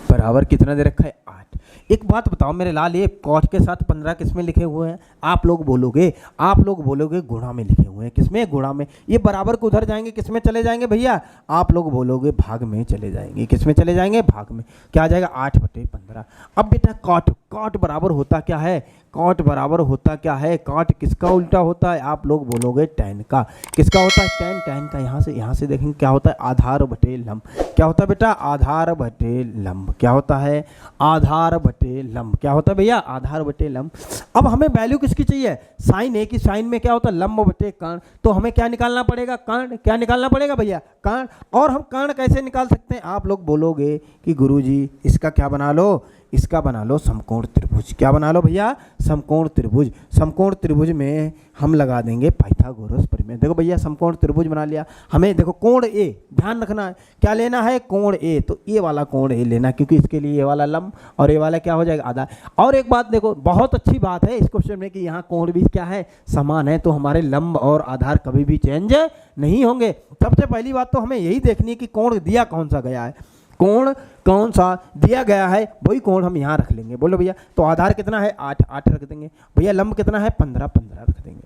बराबर कितना दे रखा है 8। एक बात बताओ मेरे लाल, ये कॉट के साथ 15 किस में लिखे हुए हैं, आप लोग बोलोगे गुणा में लिखे हुए हैं, किसमें गुणा में। ये बराबर को उधर जाएंगे किस में चले जाएंगे भैया, आप लोग बोलोगे भाग में चले जाएंगे, किस में चले जाएंगे भाग में, क्या आ जाएगा 8/15। अब बेटा कॉट बराबर होता क्या है, कॉट बराबर होता क्या है, कॉट किसका उल्टा होता है, आप लोग बोलोगे टैन का। किसका होता है टैन का। यहाँ से देखेंगे क्या होता है आधार बटे लंब, क्या होता है बेटा आधार बटे लंब, क्या होता है आधार बटे लंब, क्या होता है भैया आधार बटे लंब। अब हमें वैल्यू किसकी चाहिए, साइन ए की, साइन में क्या होता है लंब बटे कर्ण, तो हमें क्या निकालना पड़ेगा कर्ण, क्या निकालना पड़ेगा भैया कर्ण। और हम कर्ण कैसे निकाल सकते हैं, आप लोग बोलोगे कि गुरुजी इसका क्या बना लो, इसका बना लो समकोण त्रिभुज, क्या बना लो भैया समकोण त्रिभुज। समकोण त्रिभुज में हम लगा देंगे पाइथागोरस प्रमेय। देखो भैया समकोण त्रिभुज बना लिया, हमें देखो कोण ए, ध्यान रखना है क्या लेना है कोण ए, तो ये वाला कोण ए लेना, क्योंकि इसके लिए ये वाला लंब और ये वाला क्या हो जाएगा आधा। और एक बात देखो बहुत अच्छी बात है इस क्वेश्चन में कि यहाँ कोण भी क्या है समान है, तो हमारे लंब और आधार कभी भी चेंज नहीं होंगे। सबसे पहली बात तो हमें यही देखनी है कि कोण दिया कौन सा गया है, कोण कौन सा दिया गया है वही कोण हम यहाँ रख लेंगे। बोलो भैया, तो आधार कितना है 8 रख देंगे भैया, लंब कितना है 15 रख देंगे।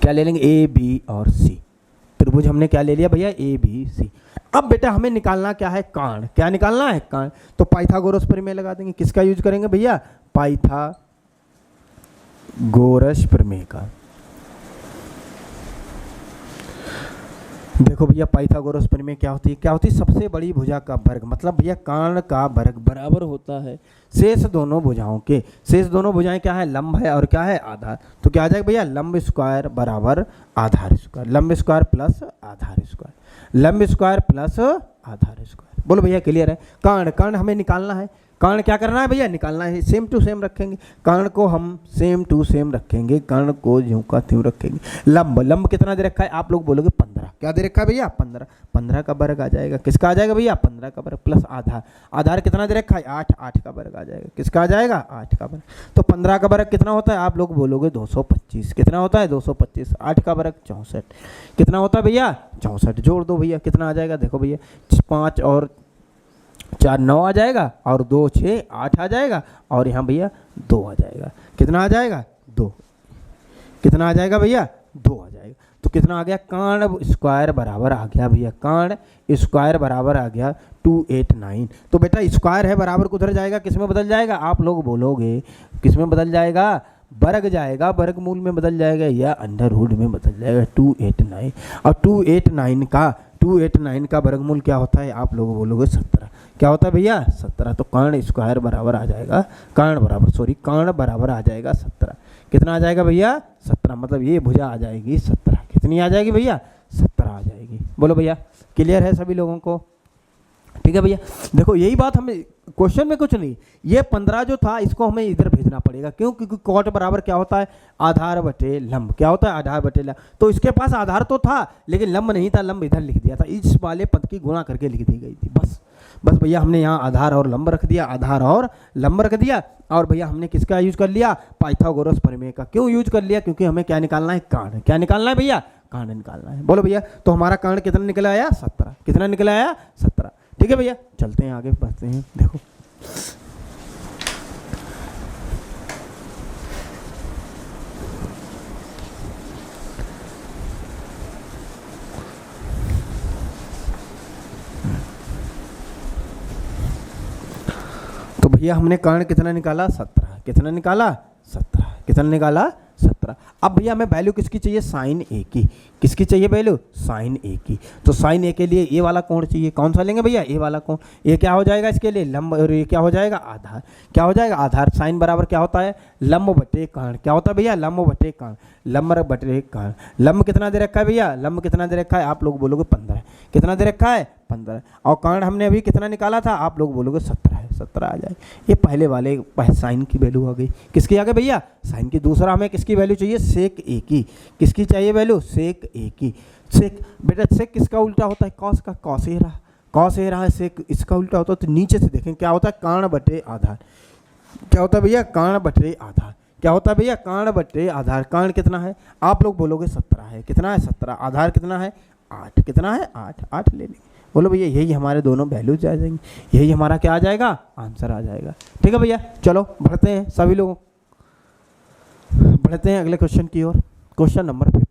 क्या ले लेंगे ए बी और सी, त्रिभुज हमने क्या ले लिया भैया ए बी सी। अब बेटा हमें निकालना क्या है कर्ण, क्या निकालना है कर्ण, तो पाइथागोरस प्रमेय लगा देंगे। किसका यूज करेंगे भैया पाइथागोरस प्रमेय का। देखो भैया पाइथागोरस प्रमेय क्या होती है, क्या होती है सबसे बड़ी भुजा का वर्ग, मतलब भैया कर्ण का वर्ग बराबर होता है शेष दोनों भुजाओं के। शेष दोनों भुजाएं क्या है लंब है और क्या है आधार, तो क्या आ जाएगा भैया लंब स्क्वायर बराबर आधार स्क्वायर, लंब स्क्वायर प्लस आधार स्क्वायर, लंब स्क्वायर प्लस आधार स्क्वायर। बोलो भैया क्लियर है। कर्ण हमें निकालना है, कर्ण क्या करना है भैया निकालना है, सेम टू सेम रखेंगे, कर्ण को हम सेम टू सेम रखेंगे, कर्ण को ज्यों का त्यों रखेंगे। लंब कितना दे रखा है, आप लोग बोलोगे 15, क्या दे रखा है भैया 15 का वर्ग आ जाएगा, किसका आ जाएगा भैया 15 का वर्ग प्लस आधार कितना दे रखा है 8 का वर्ग आ जाएगा, किसका आ जाएगा 8 का वर्ग। तो 15 का वर्ग कितना होता है, आप लोग बोलोगे 225, कितना होता है 225, 8 का वर्ग 64, कितना होता है भैया 64, जोड़ दो भैया कितना आ जाएगा, देखो भैया 5 और 4 9 आ जाएगा और 2 6 8 आ जाएगा और यहाँ भैया 2 आ जाएगा, कितना आ जाएगा 2, कितना आ जाएगा भैया 2 आ जाएगा। तो कितना आ गया कर्ण स्क्वायर बराबर आ गया भैया, कर्ण स्क्वायर बराबर आ गया 289। तो बेटा स्क्वायर है बराबर को उधर जाएगा, किस में बदल जाएगा, आप लोग बोलोगे किस में बदल जाएगा, वर्ग जाएगा, वर्गमूल में बदल जाएगा या अंडर रूट में बदल जाएगा 289। और 289 का वर्गमूल क्या होता है, आप लोग बोलोगे 17, क्या होता है भैया 17। तो कर्ण स्क्वायर बराबर आ जाएगा, कर्ण बराबर आ जाएगा 17, कितना आ जाएगा भैया 17, मतलब ये भुजा आ जाएगी 17, कितनी आ जाएगी भैया 17 आ जाएगी। बोलो भैया क्लियर है सभी लोगों को, ठीक है भैया। देखो यही बात हमें क्वेश्चन में कुछ नहीं, ये 15 जो था इसको हमें इधर भेजना पड़ेगा, क्यों, क्योंकि कॉट बराबर क्या होता है आधार बटे लंब, क्या होता है आधार बटे लंब। तो इसके पास आधार तो था लेकिन लंब नहीं था, लंब इधर लिख दिया था, इस वाले पद की गुणा करके लिख दी गई थी, बस भैया हमने यहाँ आधार और लंब रख दिया, आधार और लंब रख दिया। और भैया हमने किसका यूज कर लिया, पाइथागोरस प्रमेय का। क्यों यूज कर लिया, क्योंकि हमें क्या निकालना है कर्ण, क्या निकालना है भैया कर्ण निकालना है। बोलो भैया, तो हमारा कर्ण कितना निकल आया 17, कितना निकल आया 17, ठीक है भैया। चलते हैं आगे बढ़ते हैं। देखो तो भैया हमने कर्ण कितना निकाला 17, कितना निकाला 17, कितना निकाला 17। अब भैया हमें वैल्यू किसकी चाहिए, साइन ए की, किसकी चाहिए वैल्यू साइन ए की। तो साइन ए के लिए ये वाला कोण चाहिए, कौन सा लेंगे भैया ये वाला कोण, ये क्या हो जाएगा इसके लिए लंब और ये क्या हो जाएगा आधार, क्या हो जाएगा आधार। साइन बराबर क्या होता है लंब बटे कर्ण, क्या होता है भैया लंब बटे कर्ण, लंब बटे कर्ण। लंब कितना दे रखा है भैया, लंब कितना दे रखा है, आप लोग बोलोगे 15, कितना दे रखा है 15। और कर्ण हमने अभी कितना निकाला था, आप लोग बोलोगे 17 है, 17 आ जाए। ये पहले वाले साइन की वैल्यू आ गई, किसकी आ गई भैया साइन की। दूसरा हमें किसकी वैल्यू चाहिए सेक ए की, किसकी चाहिए वैल्यू सेक ए की। सेक, बेटा सेक किसका उल्टा होता है? कॉस का। कॉस ए रहा, कॉस ए रहा है, सेक इसका उल्टा होता है। तो नीचे से देखें क्या होता है, कर्ण बटे आधार। क्या होता है भैया, कर्ण बटे आधार। क्या होता है भैया, कर्ण बटे आधार। कर्ण कितना है? आप लोग बोलोगे 17 है। कितना है? 17। आधार कितना है? 8। कितना है? 8। 8 ले लेंगे। बोलो भैया यही हमारे दोनों वैल्यूज आ जाएंगे, यही हमारा क्या आ जाएगा, आंसर आ जाएगा। ठीक है भैया, चलो बढ़ते हैं सभी लोग, बढ़ते हैं अगले क्वेश्चन की ओर। Question number 5।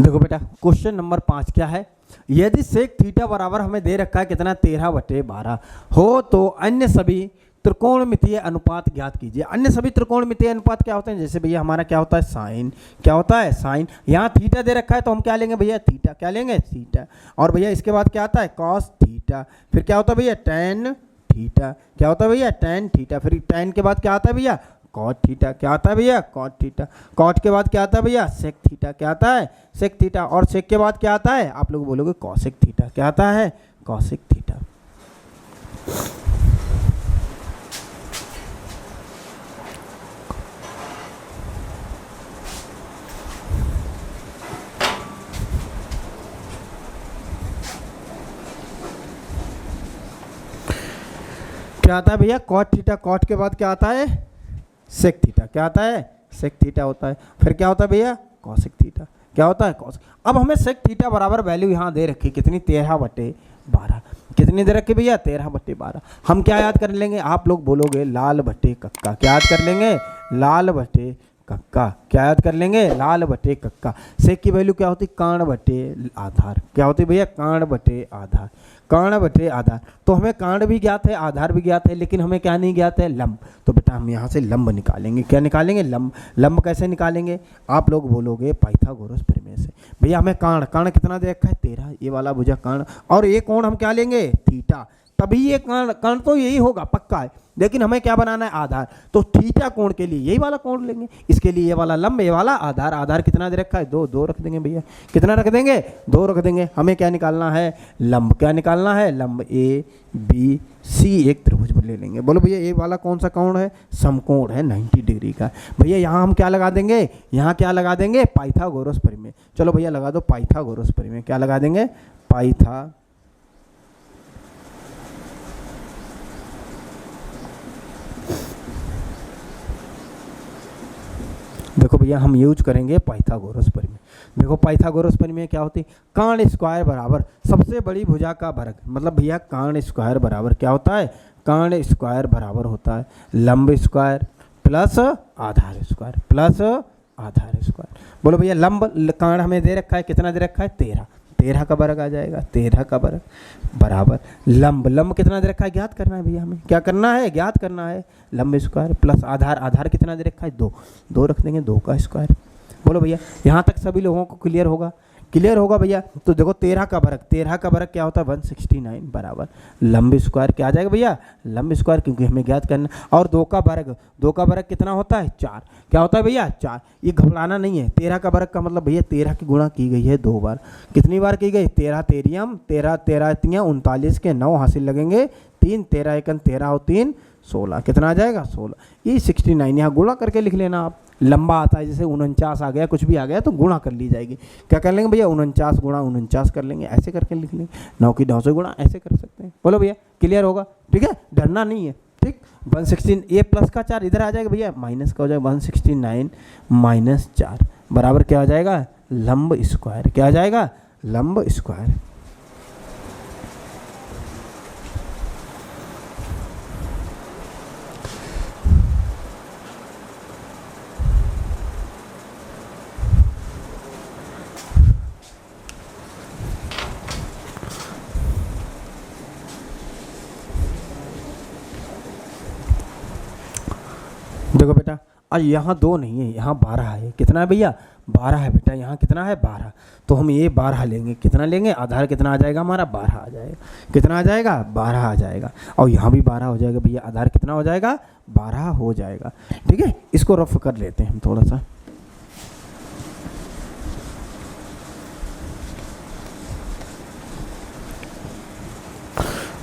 देखो बेटा क्वेश्चन नंबर 5 क्या है, यदि सेक थीटा बराबर हमें दे रखा है कितना 13/12 हो तो अन्य सभी त्रिकोणमितीय अनुपात ज्ञात कीजिए। अन्य सभी त्रिकोणमितीय अनुपात क्या होते हैं? जैसे भैया हमारा क्या होता है, साइन। क्या होता है? साइन। यहाँ थीटा दे रखा है तो हम क्या लेंगे भैया, थीटा। क्या लेंगे? थीटा। और भैया इसके बाद क्या आता है, कॉस थीटा। फिर क्या होता है भैया, टेन थीटा। क्या होता है भैया, टेन थीटा। फिर टेन के बाद क्या आता है भैया, कॉट थीटा। क्या आता है भैया, कॉट थीटा। कॉट के बाद क्या आता है भैया, सेक थीटा। क्या आता है, सेक थीटा। और सेक के बाद क्या आता है, आप लोग बोलोगे कॉसेक थीटा। क्या आता है, कॉसेक थीटा। क्या आता है भैया, कॉट थीटा। कॉट के बाद क्या आता है, सेक थीटा। क्या आता है, सेक थीटा होता है। फिर क्या होता है भैया, कॉसेक थीटा। क्या होता है, कॉसेक। अब हमें सेक थीटा बराबर वैल्यू यहाँ दे रखी कितनी, 13/12। कितनी दे रखी भैया, 13/12। हम क्या याद कर लेंगे, आप लोग बोलोगे लाल बटे कक्का। क्या याद कर लेंगे, लाल बटे कक्का। क्या याद कर लेंगे, लाल बटे कक्का। सेक की वैल्यू क्या होती, कर्ण बटे आधार। क्या होती भैया, कर्ण बटे आधार। कर्ण बटे आधार। तो हमें कर्ण भी ज्ञात है, आधार भी ज्ञात है, लेकिन हमें क्या नहीं ज्ञात है, लंब। तो बेटा हम यहाँ से लंब निकालेंगे। क्या निकालेंगे, लंब। लंब कैसे निकालेंगे, आप लोग बोलोगे पाइथागोरस प्रमेय से। भैया हमें कर्ण, कर्ण कितना दे रखा है, 13। ये वाला भुजा कर्ण, और ये कोण हम क्या लेंगे, थीटा। तभी ये कर्ण, कर्ण तो यही होगा पक्का है, लेकिन हमें क्या बनाना है, आधार। तो थीटा कोण के लिए यही वाला कोण लेंगे। इसके लिए ये वाला लंब, ये वाला आधार। आधार कितना दे रखा है, 2। 2 रख देंगे भैया। कितना रख देंगे, 2 रख देंगे। हमें क्या निकालना है, लंब। क्या निकालना है, लंब। ए बी सी एक त्रिभुज ले लेंगे। बोलो भैया ये वाला कौन सा कोण है, समकोण है 90 डिग्री का। भैया यहाँ हम क्या लगा देंगे, यहाँ क्या लगा देंगे, पाइथागोरस प्रमेय। चलो भैया लगा दो पाइथागोरस प्रमेय। क्या लगा देंगे, पाइथा। देखो भैया हम यूज करेंगे पाइथागोरस प्रमेय। देखो पाइथागोरस प्रमेय क्या होती है, कर्ण स्क्वायर बराबर सबसे बड़ी भुजा का वर्ग। मतलब भैया कर्ण स्क्वायर बराबर क्या होता है, कर्ण स्क्वायर बराबर होता है लंब स्क्वायर प्लस आधार स्क्वायर प्लस आधार स्क्वायर। बोलो भैया लंब कर्ण हमें दे रखा है, कितना दे रखा है, 13। 13 का वर्ग आ जाएगा, 13 का वर्ग बराबर लंब। लंब कितना दे रखा है, ज्ञात करना है भैया। हमें क्या करना है, ज्ञात करना है। लंब स्क्वायर प्लस आधार। आधार कितना दे रखा है, 2। 2 रख देंगे, 2 का स्क्वायर बोलो भैया, यहाँ तक सभी लोगों को क्लियर होगा? क्लियर होगा भैया? तो देखो 13 का वर्ग, 13 का वर्ग क्या होता है 169 बराबर लंब स्क्वायर क्या आ जाएगा भैया, लंब स्क्वायर, क्योंकि हमें ज्ञात करना। और 2 का वर्ग, 2 का वर्ग कितना होता है 4, क्या होता है भैया 4। ये घबराना नहीं है, 13 का वर्ग का मतलब भैया 13 की गुणा की गई है 2 बार। कितनी बार की गई? 13 तेरियम 13, 13 तियाँ 39 के 9 हासिल लगेंगे 3, 13 एकन 13 और 3 16, कितना आ जाएगा 16। ये 69 यहाँ गुणा करके लिख लेना आप। लंबा आता है जैसे 49 आ गया, कुछ भी आ गया तो गुणा कर ली जाएगी। क्या कर लेंगे भैया 49 गुणा 49 कर लेंगे, ऐसे करके लिख लेंगे। 9 की 9 से गुणा ऐसे कर सकते हैं। बोलो भैया क्लियर होगा? ठीक है, डरना नहीं है। ठीक, 116 ये प्लस का 4 इधर आ जाएगा भैया, माइनस का हो जाएगा 169 माइनस 4 बराबर क्या आ जाएगा लंब स्क्वायर। क्या आ जाएगा लंब स्क्वायर। देखो बेटा, आज यहाँ 2 नहीं है, यहाँ 12 है। कितना है भैया 12 है बेटा, यहाँ कितना है 12। तो हम ये 12 लेंगे, कितना लेंगे आधार कितना आ जाएगा हमारा 12 आ जाएगा। कितना आ जाएगा 12 आ जाएगा। और यहाँ भी 12 हो जाएगा भैया, आधार कितना हो जाएगा 12 हो जाएगा। ठीक है, इसको रफ कर लेते हैं हम थोड़ा सा।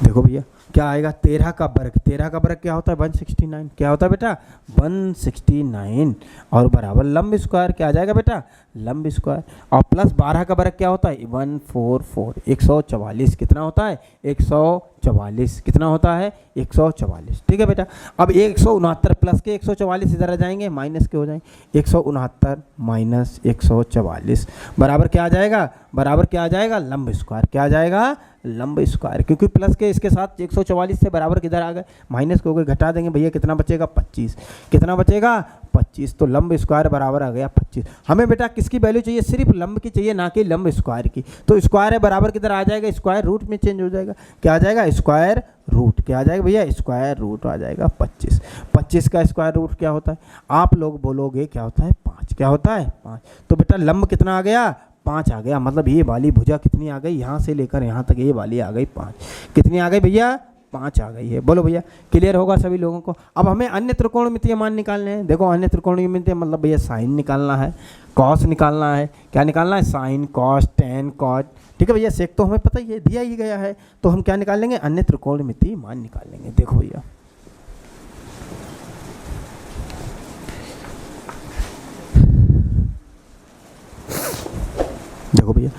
देखो भैया क्या आएगा 13 का वर्ग, 13 का वर्ग क्या होता है 169, क्या होता है बेटा 169 और बराबर लंब स्क्वायर क्या आ जाएगा बेटा लंब स्क्वायर। और प्लस 12 का वर्ग क्या होता है 144, 144 कितना होता है 144 कितना होता है 144। ठीक है बेटा, अब 169 प्लस के 144 इधर आ जाएंगे, माइनस के हो जाएंगे 169 माइनस 144 बराबर क्या आ जाएगा, बराबर क्या आ जाएगा लंब स्क्वायर। क्या आ जाएगा लंब स्क्वायर, क्योंकि प्लस के इसके साथ 144 से बराबर किधर आ गए माइनस के हो गए, घटा देंगे भैया कितना बचेगा 25, कितना बचेगा 25। तो लंब स्क्वायर बराबर आ गया 25। हमें बेटा किसकी वैल्यू चाहिए, सिर्फ लंब की चाहिए, ना कि लंब स्क्वायर की। तो स्क्वायर है बराबर किधर आ जाएगा स्क्वायर रूट में चेंज हो जाएगा। क्या आ जाएगा स्क्वायर रूट, क्या आ जाएगा भैया स्क्वायर रूट आ जाएगा 25। 25 का स्क्वायर रूट क्या होता है, आप लोग बोलोगे क्या होता है 5, क्या होता है 5। तो बेटा लंब कितना आ गया 5 आ गया, मतलब ये वाली भुजा कितनी आ गई यहाँ से लेकर यहाँ तक ये वाली आ गई 5। कितनी आ गई भैया 5 आ गई है। बोलो भैया क्लियर होगा सभी लोगों को? अब हमें अन्य त्रिकोणमितीय मान निकालने हैं। देखो अन्य त्रिकोणमितीय मतलब भैया साइन निकालना है, कॉस निकालना है, क्या निकालना है साइन कॉस टेन कॉट। ठीक है भैया, सेक तो हमें पता ही है, दिया ही गया है, तो हम क्या निकाल लेंगे अन्य त्रिकोणमितीय मान निकाल लेंगे। देखो भैया देखो भैया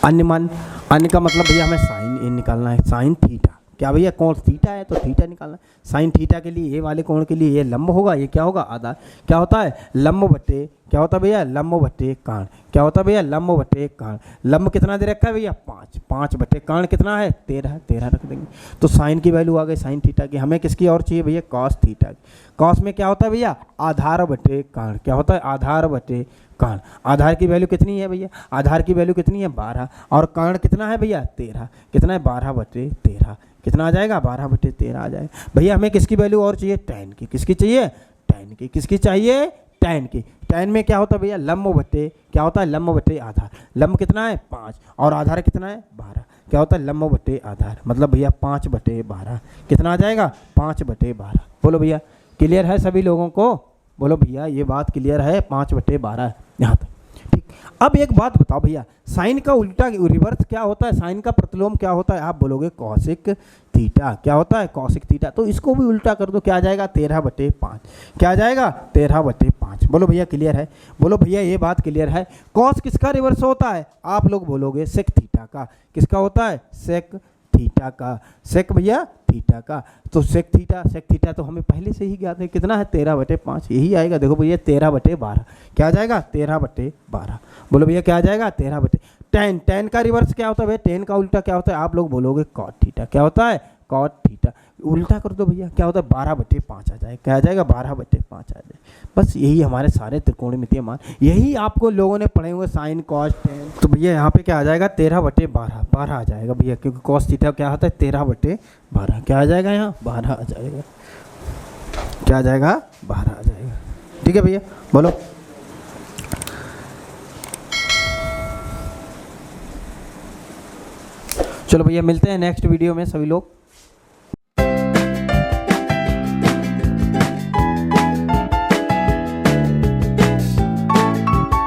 अन्य मान, अन्य का मतलब भैया हमें साइन ए निकालना है, साइन थीटा। क्या भैया कोण थीटा है तो थीटा निकालना है। साइन थीटा के लिए ये वाले कोण के लिए ये लंब होगा, ये क्या होगा आधार। क्या होता है लंब बटे, क्या होता है भैया लंब बटे काण। क्या होता है भैया लंब बटे काण। लंब कितना दे रखा है भैया 5, 5 बटे काण कितना है 13, 13 रख देंगे। तो साइन की वैल्यू आ गई साइन थीटा की। हमें किसकी और चाहिए भैया कॉस थीटा की। कॉस में क्या होता है भैया आधार बटे काण। क्या होता है आधार बटे काण। आधार की वैल्यू कितनी है भैया, आधार की वैल्यू कितनी है 12 और काण कितना है भैया 13। कितना है 12 बटे 13, कितना आ जाएगा 12 बटे 13 आ जाएगा। भैया हमें किसकी वैल्यू और चाहिए टैन की। किसकी चाहिए टैन की। किसकी चाहिए टैन की। टैन में क्या होता है भैया लंब बटे, क्या होता है लंब बटे आधार। लंब कितना है 5 और आधार कितना है 12। क्या होता है लंब बटे आधार, मतलब भैया 5 बटे 12 कितना आ जाएगा 5 बटे 12। बोलो भैया क्लियर है सभी लोगों को? बोलो भैया ये बात क्लियर है 5 बटे 12 यहाँ तक। ठीक, अब एक बात बताओ भैया साइन का उल्टा रिवर्स क्या होता है, साइन का प्रतिलोम क्या होता है। आप बोलोगे कॉसिक थीटा। क्या होता है कॉसिक थीटा। तो इसको भी उल्टा कर दो, क्या आ जाएगा 13 बटे 5। क्या आ जाएगा 13 बटे 5। बोलो भैया क्लियर है? बोलो भैया ये बात क्लियर है? कॉस किसका रिवर्स होता है, आप लोग बोलोगे सेक थीटा का। किसका होता है सेक थीटा का। सेक भैया थीटा का। तो सेक थीटा तो हमें पहले से ही ज्ञात है, कितना है 13 बटे 5 यही आएगा। देखो भैया 13 बटे 12 क्या आ जाएगा 13 बटे 12। बोलो भैया क्या आ जाएगा 13 बटे। टेन, टेन का रिवर्स क्या होता है भैया, टेन का उल्टा क्या होता है, आप लोग बोलोगे कॉट थीटा। क्या होता है कॉट थीटा। उल्टा कर दो भैया, क्या होता है 12 बटे 5 आ जाएगा। क्या आ जाएगा 12 बटे 5 आ जाएगा। बस यही हमारे सारे त्रिकोणमितीय मान, यही आपको लोगों ने पढ़े हुए साइन कॉस टेन। तो भैया यहाँ पे क्या आ जाएगा 13 बटे 12, 12 आ जाएगा भैया, क्योंकि कॉस थीटा क्या होता है 13 बटे 12। क्या आ जाएगा यहाँ 12 आ जाएगा। क्या आ जाएगा 12 आ जाएगा। ठीक है भैया बोलो। चलो भैया मिलते हैं नेक्स्ट वीडियो में सभी लोग।